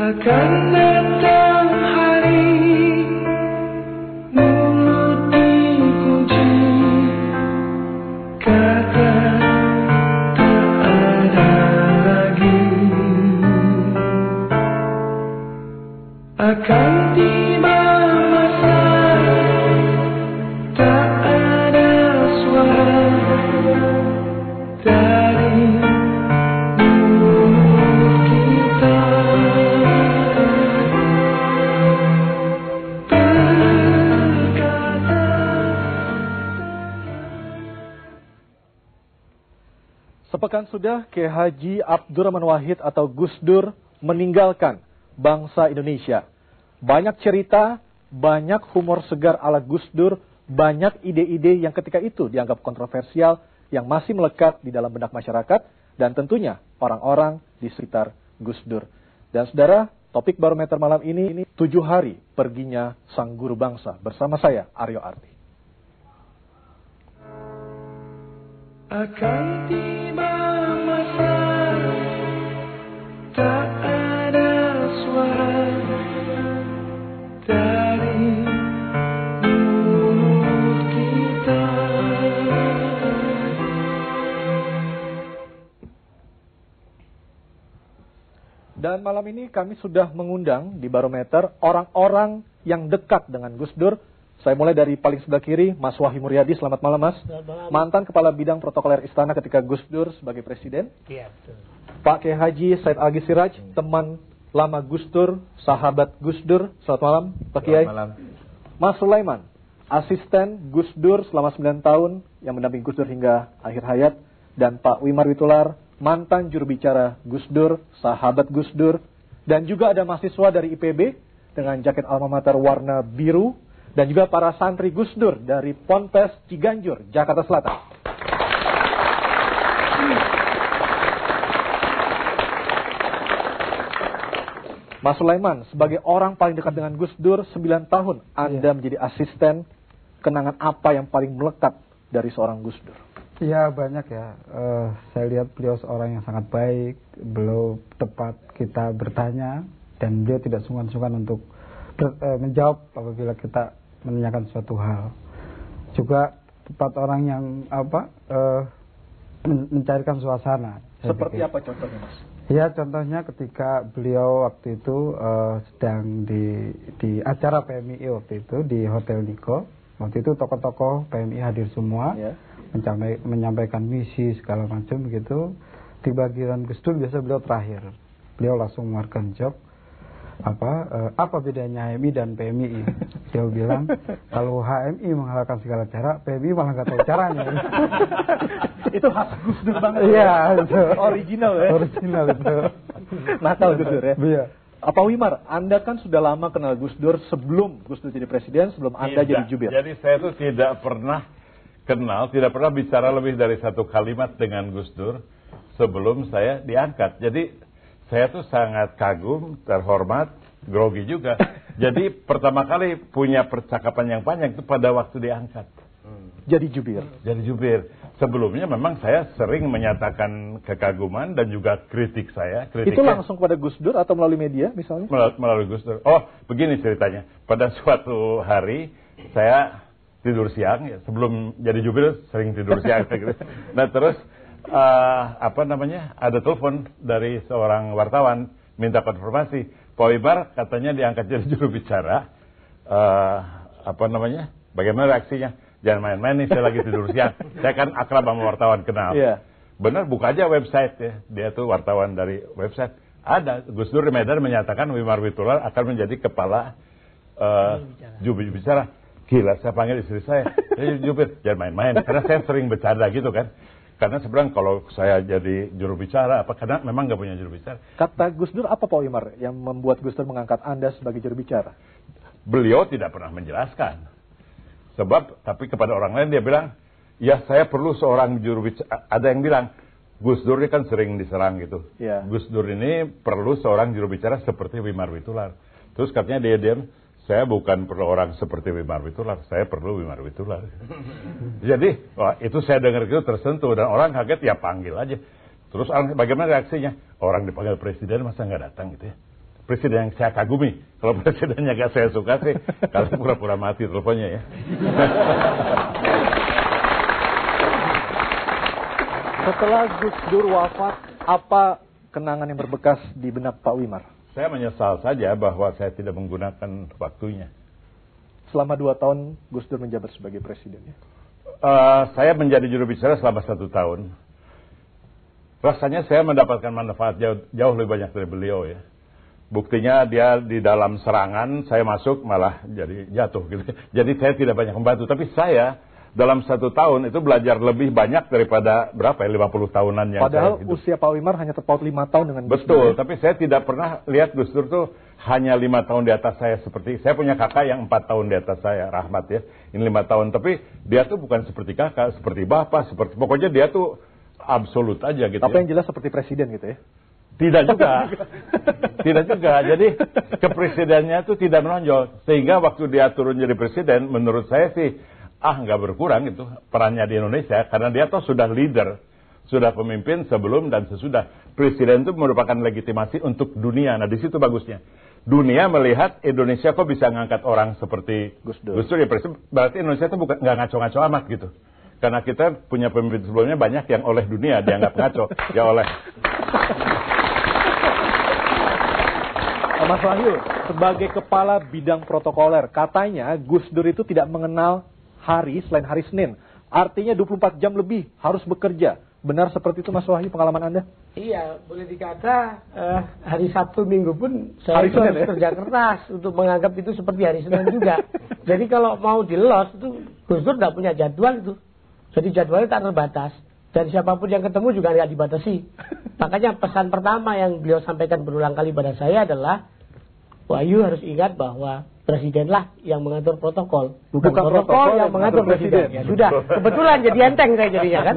Akan datang hari mulut dikunci, kata tak ada lagi. Akan tiba masa tak ada suara dari mulut kita. Sepekan sudah Kiai Haji Abdurrahman Wahid atau Gus Dur meninggalkan bangsa Indonesia. Banyak cerita, banyak humor segar ala Gus Dur, banyak ide-ide yang ketika itu dianggap kontroversial yang masih melekat di dalam benak masyarakat dan tentunya orang-orang di sekitar Gus Dur. Dan saudara, topik barometer malam ini 7 hari perginya sang guru bangsa bersama saya Aryo Arti. Akan tiba masa tak ada suara dari mulut kita. Dan malam ini kami sudah mengundang di barometer orang-orang yang dekat dengan Gus Dur. Saya mulai dari paling sebelah kiri, Mas Wahyu Muryadi. Selamat malam, Mas. Malam. Mantan Kepala Bidang Protokoler Istana ketika Gus Dur sebagai Presiden. Iya, betul. Pak Kiai Haji Said Algi Siraj, teman lama Gus Dur, sahabat Gus Dur. Selamat malam, Pak Kiai. Selamat malam. Mas Sulaiman, asisten Gus Dur selama 9 tahun yang mendampingi Gus Dur hingga akhir hayat. Dan Pak Wimar Witular, mantan juru bicara Gus Dur, sahabat Gus Dur. Dan juga ada mahasiswa dari IPB dengan jaket alma mater warna biru. Dan juga para santri Gus Dur dari Ponpes Ciganjur, Jakarta Selatan. Mas Sulaiman, sebagai orang paling dekat dengan Gus Dur 9 tahun, Anda menjadi asisten. Kenangan apa yang paling melekat dari seorang Gus Dur? Iya, banyak ya. Saya lihat beliau seorang yang sangat baik. Beliau tepat kita bertanya dan beliau tidak sungkan-sungkan untuk menjawab apabila kita menanyakan suatu hal. Juga tepat orang yang mencairkan suasana. Seperti apa contohnya, Mas? Ya, contohnya ketika beliau waktu itu sedang di acara PMI waktu itu di Hotel Niko. Waktu itu tokoh-tokoh PMI hadir semua, menyampaikan misi segala macam begitu. Di bagian Gus Dur biasa beliau terakhir. Beliau langsung mengeluarkan joke. Apa bedanya HMI dan PMI? Dia bilang kalau HMI menghalalkan segala cara, PMI malah nggak tahu caranya. Itu khas Gus Dur banget. Iya, itu original ya. Original itu. Nakal Gus Dur ya. Iya. Apa Wimar, Anda kan sudah lama kenal Gus Dur sebelum Gus Dur jadi presiden, sebelum Anda jadi jubir. Jadi saya tuh tidak pernah kenal, tidak pernah bicara lebih dari 1 kalimat dengan Gus Dur sebelum saya diangkat. Jadi saya tuh sangat kagum, terhormat, grogi juga. Jadi pertama kali punya percakapan yang panjang itu pada waktu diangkat. Jadi jubir. Jadi jubir. Sebelumnya memang saya sering menyatakan kekaguman dan juga kritik saya. Itu langsung kepada Gus Dur atau melalui media misalnya? Melalui Gus Dur. Oh, begini ceritanya. Pada suatu hari saya tidur siang, ya, sebelum jadi jubir sering tidur siang. Gitu. Nah terus ada telepon dari seorang wartawan minta konfirmasi. Pak Wimar katanya diangkat jadi juru bicara. Bagaimana reaksinya? Jangan main-main nih, saya lagi tidur siang. Saya kan akrab sama wartawan, kenal. Yeah. Benar, buka aja website ya. Dia tuh wartawan dari website. Ada, Gus Dur di Medan menyatakan Wimar Witular akan menjadi kepala juru bicara. Gila, saya panggil istri saya. Jubir, jangan main-main. Karena saya sering bercanda gitu kan. Karena sebenarnya kalau saya jadi juru bicara, karena memang nggak punya juru bicara. Kata Gus Dur apa Pak Wimar yang membuat Gus Dur mengangkat Anda sebagai juru bicara? Beliau tidak pernah menjelaskan. Sebab, tapi kepada orang lain dia bilang, ya saya perlu seorang juru bicara. Ada yang bilang, Gus Dur ini kan sering diserang gitu. Yeah. Gus Dur ini perlu seorang juru bicara seperti Wimar Witular. Terus katanya dia diam, saya bukan perlu orang seperti Wimar Witular, saya perlu Wimar Witular. Jadi, itu saya dengar gitu tersentuh dan orang kaget ya panggil aja. Terus bagaimana reaksinya? Orang dipanggil presiden masa nggak datang gitu ya? presiden yang saya kagumi. Kalau presidennya gak saya suka sih, kalau pura-pura mati teleponnya ya. Setelah Gus Dur wafat, apa kenangan yang berbekas di benak Pak Wimar? Saya menyesal saja bahwa saya tidak menggunakan waktunya. Selama 2 tahun Gus Dur menjabat sebagai presiden ya? Saya menjadi juru bicara selama 1 tahun. Rasanya saya mendapatkan manfaat jauh lebih banyak dari beliau ya. Buktinya dia di dalam serangan, saya masuk malah jadi jatuh gitu. Jadi saya tidak banyak membantu. Tapi saya dalam 1 tahun itu belajar lebih banyak daripada berapa ya, 50 tahunan yang padahal saya hidup. usia Pak Wimar hanya terpaut 5 tahun dengan Gus Dur. Betul, tapi saya tidak pernah lihat Gus Dur tuh hanya 5 tahun di atas saya. Seperti saya punya kakak yang 4 tahun di atas saya, Rahmat ya. Ini 5 tahun, tapi dia tuh bukan seperti kakak, seperti bapak, seperti pokoknya dia tuh absolut aja gitu. Tapi ya. yang jelas seperti presiden gitu ya? Tidak juga. Tidak juga. Jadi kepresidennya itu tidak menonjol. Sehingga waktu dia turun jadi presiden, menurut saya sih, nggak berkurang itu perannya di Indonesia. Karena dia tuh sudah leader. Sudah pemimpin sebelum dan sesudah. Presiden itu merupakan legitimasi untuk dunia. Nah di situ bagusnya. Dunia melihat Indonesia kok bisa ngangkat orang seperti Gus Dur ya presiden. Berarti Indonesia itu bukan nggak ngaco-ngaco amat gitu. Karena kita punya pemimpin sebelumnya banyak yang oleh dunia dianggap ngaco. Ya oleh. Mas Wahyu, sebagai kepala bidang protokoler, katanya Gus Dur itu tidak mengenal hari selain hari Senin. Artinya 24 jam lebih harus bekerja. Benar seperti itu Mas Wahyu, pengalaman Anda? Iya, boleh dikata hari Sabtu Minggu pun saya Hari Senin, harus kerja keras untuk menganggap itu seperti hari Senin juga. Jadi kalau mau di-loss itu Gus Dur tidak punya jadwal itu. Jadi jadwalnya tak terbatas. Dan siapapun yang ketemu juga tidak dibatasi. Makanya pesan pertama yang beliau sampaikan berulang kali pada saya adalah, Wahyu harus ingat bahwa presidenlah yang mengatur protokol. Bukan protokol yang mengatur presiden. Ya sudah, kebetulan jadi enteng saya jadinya kan.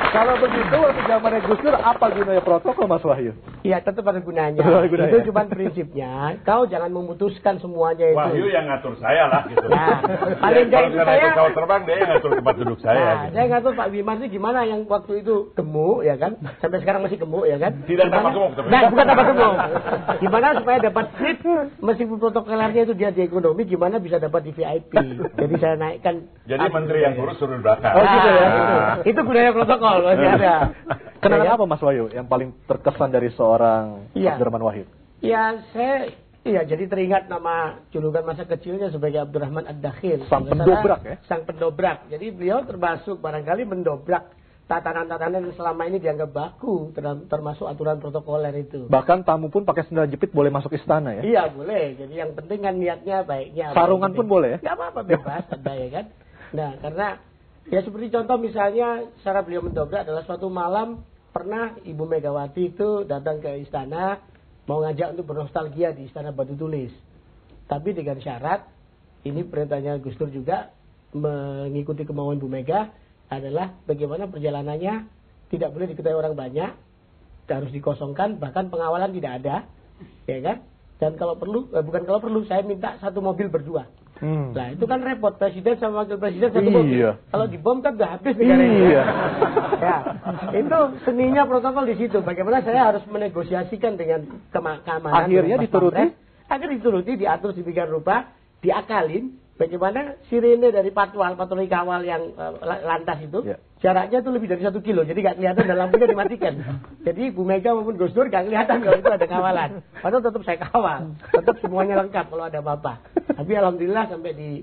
Kalau begitu waktu zamannya Gus Dur apa gunanya protokol Mas Wahyu? Iya tetap ada gunanya. Itu cuma prinsipnya. Kau jangan memutuskan semuanya itu. Wahyu yang ngatur saya lah gitu. Nah, paling kalau jadi saya saya pesawat terbang dia yang ngatur tempat duduk saya. Nah, Gitu. saya ngatur Pak Wimar sih gimana yang waktu itu gemuk ya kan? Sampai sekarang masih gemuk ya kan? Tidak Gimana? tambah gemuk, tapi. Nah, bukan tambah gemuk. Gimana supaya dapat seat meskipun protokolernya itu dia di ekonomi, gimana bisa dapat di VIP? Jadi saya naikkan. Jadi menteri yang kurus suruh di belakang. Oh gitu ya. Itu gunanya protokol masih ada. Kenangan Ya, apa Mas Wahyu yang paling terkesan dari seorang Iya. Abdurrahman Wahid? Ya, jadi teringat nama julukan masa kecilnya sebagai Abdurrahman Ad-Dakhil. Sang Kalau pendobrak salah, ya? Sang pendobrak. Jadi beliau termasuk barangkali mendobrak tatanan-tatanan yang selama ini dianggap baku, termasuk aturan protokoler itu. Bahkan tamu pun pakai sendal jepit boleh masuk istana ya? Iya boleh. Jadi yang penting kan niatnya baiknya. Sarungan pun boleh ya? Gak apa-apa bebas, ada ya kan. Nah karena ya seperti contoh misalnya cara beliau mendobrak adalah suatu malam pernah Ibu Megawati itu datang ke istana mau ngajak untuk bernostalgia di Istana Batu Tulis. Tapi dengan syarat ini perintahnya Gus Dur juga mengikuti kemauan Bu Mega adalah bagaimana perjalanannya tidak boleh diketahui orang banyak, harus dikosongkan, bahkan pengawalan tidak ada, ya kan? Dan kalau perlu, bukan kalau perlu, saya minta 1 mobil berdua. Nah itu kan repot, presiden sama wakil presiden 1 mobil. Kalau dibom kan udah habis negara ini. Iya. Ya, itu seninya protokol di situ. Bagaimana saya harus menegosiasikan dengan keamanan. Akhirnya dituruti? Akhirnya dituruti, diatur sedemikian rupa, diakalin. Bagaimana sirene dari patroli kawal yang lantas itu, jaraknya itu lebih dari 1 kilo, jadi nggak kelihatan dan lampunya dimatikan. Jadi Bu Mega maupun Gus Dur nggak kelihatan kalau itu ada kawalan. Padahal tetap saya kawal, tetap semuanya lengkap kalau ada apa-apa. Tapi alhamdulillah sampai di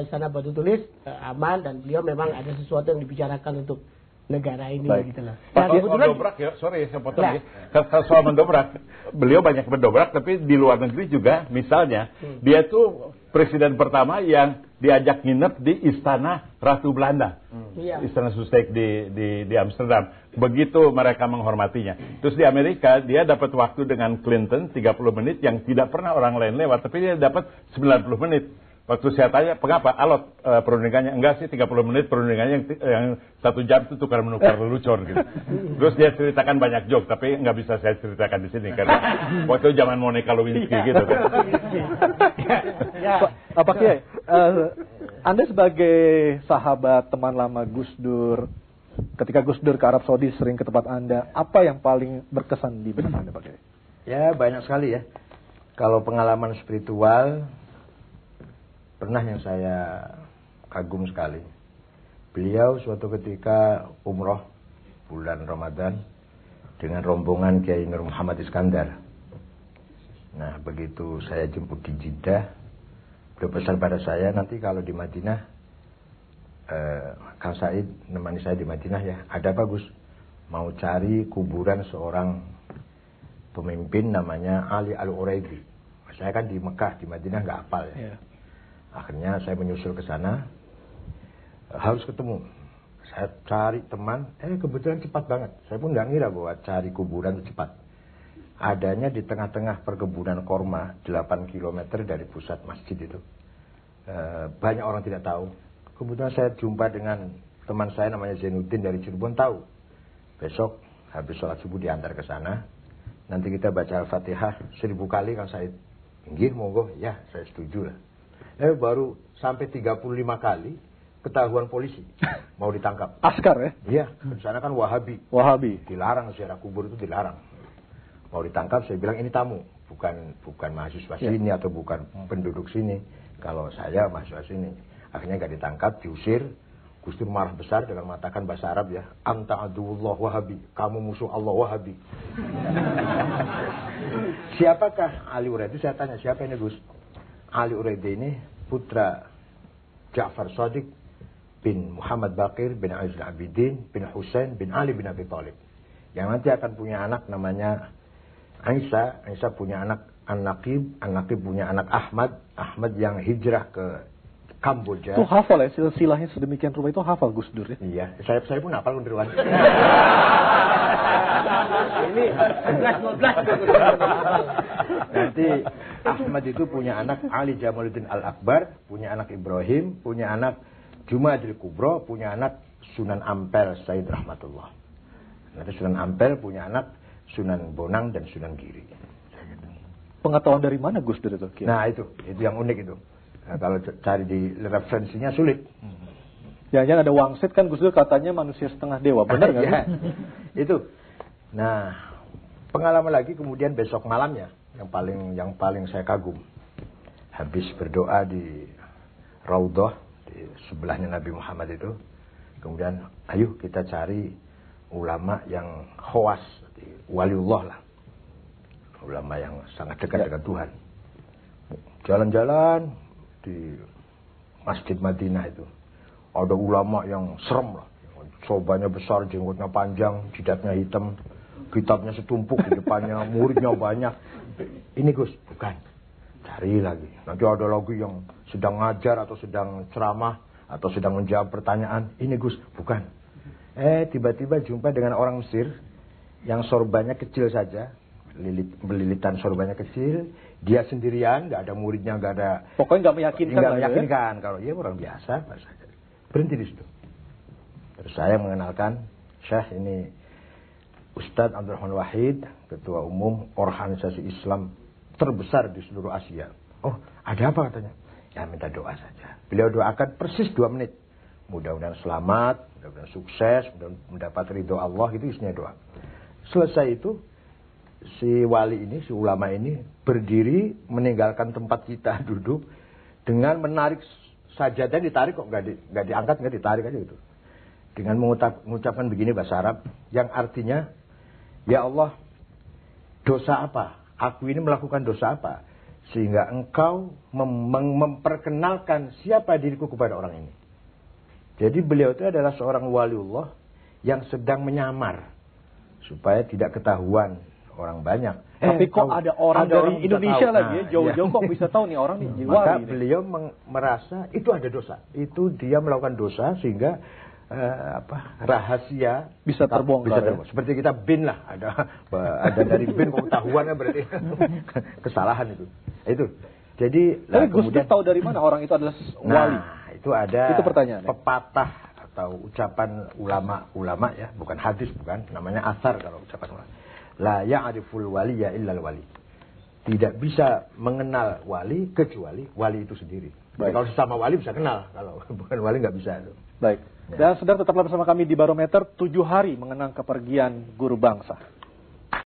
Istana Batu Tulis aman dan beliau memang ada sesuatu yang dibicarakan untuk negara ini gitu loh. Nah, mendobrak ya, sorry saya potong ya. Kalau soal mendobrak, beliau banyak mendobrak, tapi di luar negeri juga, misalnya, dia tuh presiden pertama yang diajak nginep di Istana Ratu Belanda, Istana Soestdijk di Amsterdam. Begitu mereka menghormatinya. Terus di Amerika, dia dapat waktu dengan Clinton 30 menit yang tidak pernah orang lain lewat, tapi dia dapat 90 menit. Waktu saya tanya, mengapa alot perundingannya? Enggak sih, 30 menit perundingannya yang 1 jam itu tukar-menukar lelucon gitu. Terus dia ceritakan banyak joke, tapi nggak bisa saya ceritakan di sini karena waktu zaman Monica Lewinsky gitu kan. Pak Kiai, Anda sebagai sahabat teman lama Gus Dur, Ketika Gus Dur ke Arab Saudi sering ke tempat Anda, apa yang paling berkesan di benak Anda Pak Kiai? Ya banyak sekali ya. Kalau pengalaman spiritual, pernah yang saya kagum sekali. Beliau suatu ketika umroh bulan Ramadan dengan rombongan Kiai Nur Muhammad Iskandar. Nah begitu saya jemput di Jeddah, beliau pesan pada saya, nanti kalau di Madinah, Kang Said nemani saya di Madinah ya. Ada bagus, mau cari kuburan seorang pemimpin namanya Ali Al-Uraidi. Saya kan di Mekah, di Madinah nggak hafal ya. Akhirnya saya menyusul ke sana, harus ketemu. Saya cari teman, kebetulan cepat banget. Saya pun nggak ngira bahwa cari kuburan itu cepat. Adanya di tengah-tengah perkebunan korma, 8 km dari pusat masjid itu. Banyak orang tidak tahu. Kemudian saya jumpa dengan teman saya namanya Zainuddin dari Cirebon, tahu. Besok habis sholat subuh diantar ke sana. Nanti kita baca Al-Fatihah 1000 kali Kang Said. Nggih, monggo. Ya, saya setuju lah. Baru sampai 35 kali ketahuan polisi mau ditangkap. Askar ya? Iya, di sana kan Wahabi. Wahabi. Dilarang ziarah kubur itu dilarang. Mau ditangkap, saya bilang ini tamu, bukan mahasiswa sini atau bukan penduduk sini. Kalau saya mahasiswa sini. Akhirnya nggak ditangkap, diusir. Gus Dur marah besar dengan mengatakan bahasa Arab ya, anta aduwullah Wahabi, kamu musuh Allah Wahabi. Siapakah Ali Uraidi? Saya tanya, siapa ini Gus? Ali Uraidi ini putra Ja'far Shadiq bin Muhammad Baqir bin Aziz Abidin bin Husain bin Ali bin Abi Thalib, yang nanti akan punya anak namanya Aisyah. Aisyah punya anak An-Naqib, An-Naqib punya anak Ahmad, Ahmad yang hijrah ke Kamboja. Itu hafal ya, silsilahnya sedemikian rupa itu hafal Gus Dur ya? Iya, saya pun hafal Gundirwan. Ini 11-12. Nanti Ahmad itu punya anak Ali Jamaluddin Al-Akbar, punya anak Ibrahim, punya anak Jumadil Kubro, punya anak Sunan Ampel Said Rahmatullah. Nanti Sunan Ampel punya anak Sunan Bonang dan Sunan Giri. Pengetahuan dari mana Gus Dur itu? Nah itu yang unik itu. Nah, kalau cari di referensinya sulit. Jangan-jangan ada wangsit kan Gus Dur katanya manusia setengah dewa, benar nggak? Ya, itu. Nah, pengalaman lagi kemudian besok malamnya yang paling saya kagum. Habis berdoa di Raudhah di sebelahnya Nabi Muhammad itu, kemudian ayo kita cari ulama yang khawas, waliullah lah. Ulama yang sangat dekat dengan Tuhan. Jalan-jalan di Masjid Madinah itu ada ulama yang serem lah, sobanya besar, jenggotnya panjang, jidatnya hitam, kitabnya setumpuk di depannya, muridnya banyak. Ini Gus, bukan. Cari lagi. Nanti ada lagi yang sedang ngajar atau sedang ceramah atau sedang menjawab pertanyaan. Ini Gus, bukan. Tiba-tiba jumpa dengan orang Mesir yang sorbannya kecil saja, belilitan sorbannya kecil. Dia sendirian, nggak ada muridnya, nggak ada. Pokoknya nggak meyakinkan. Nggak meyakinkan. Ya? Kalau dia orang biasa, berhenti di situ. Terus saya mengenalkan, Syekh ini Ustadz Abdurrahman Wahid, Ketua Umum Organisasi Islam terbesar di seluruh Asia. Oh, ada apa katanya? Ya minta doa saja. Beliau doakan persis 2 menit. Mudah-mudahan selamat, mudah-mudahan sukses, mudah-mudahan mendapat ridho Allah, itu isinya doa. Selesai itu, si wali ini, si ulama ini berdiri meninggalkan tempat kita duduk dengan menarik sajadah, ditarik kok nggak diangkat, nggak ditarik aja gitu. Dengan mengucapkan begini bahasa Arab yang artinya, ya Allah, dosa apa? Aku ini melakukan dosa apa? Sehingga engkau memperkenalkan siapa diriku kepada orang ini. Jadi beliau itu adalah seorang waliullah yang sedang menyamar supaya tidak ketahuan orang banyak. Tapi kok ada orang dari Indonesia lagi ya, jauh-jauh kok bisa tahu nih orang nih. Maka beliau merasa itu ada dosa. Itu dia melakukan dosa sehingga rahasia bisa terbongkar. Ya? Seperti kita bin lah, ada dari bin pengetahuannya berarti kesalahan itu. Itu. Jadi tapi Gus Dur tahu dari mana orang itu adalah wali? Nah, itu ada itu pertanyaan, pepatah atau ucapan ulama ya, bukan hadis, bukan, namanya asar kalau ucapan ulama. La ya'riful waliya illal wali. Tidak bisa mengenal wali kecuali wali itu sendiri. Kalau sesama wali bisa kenal, kalau bukan wali nggak bisa itu. Baik. Dan saudara tetaplah bersama kami di Barometer 7 hari mengenang kepergian guru bangsa.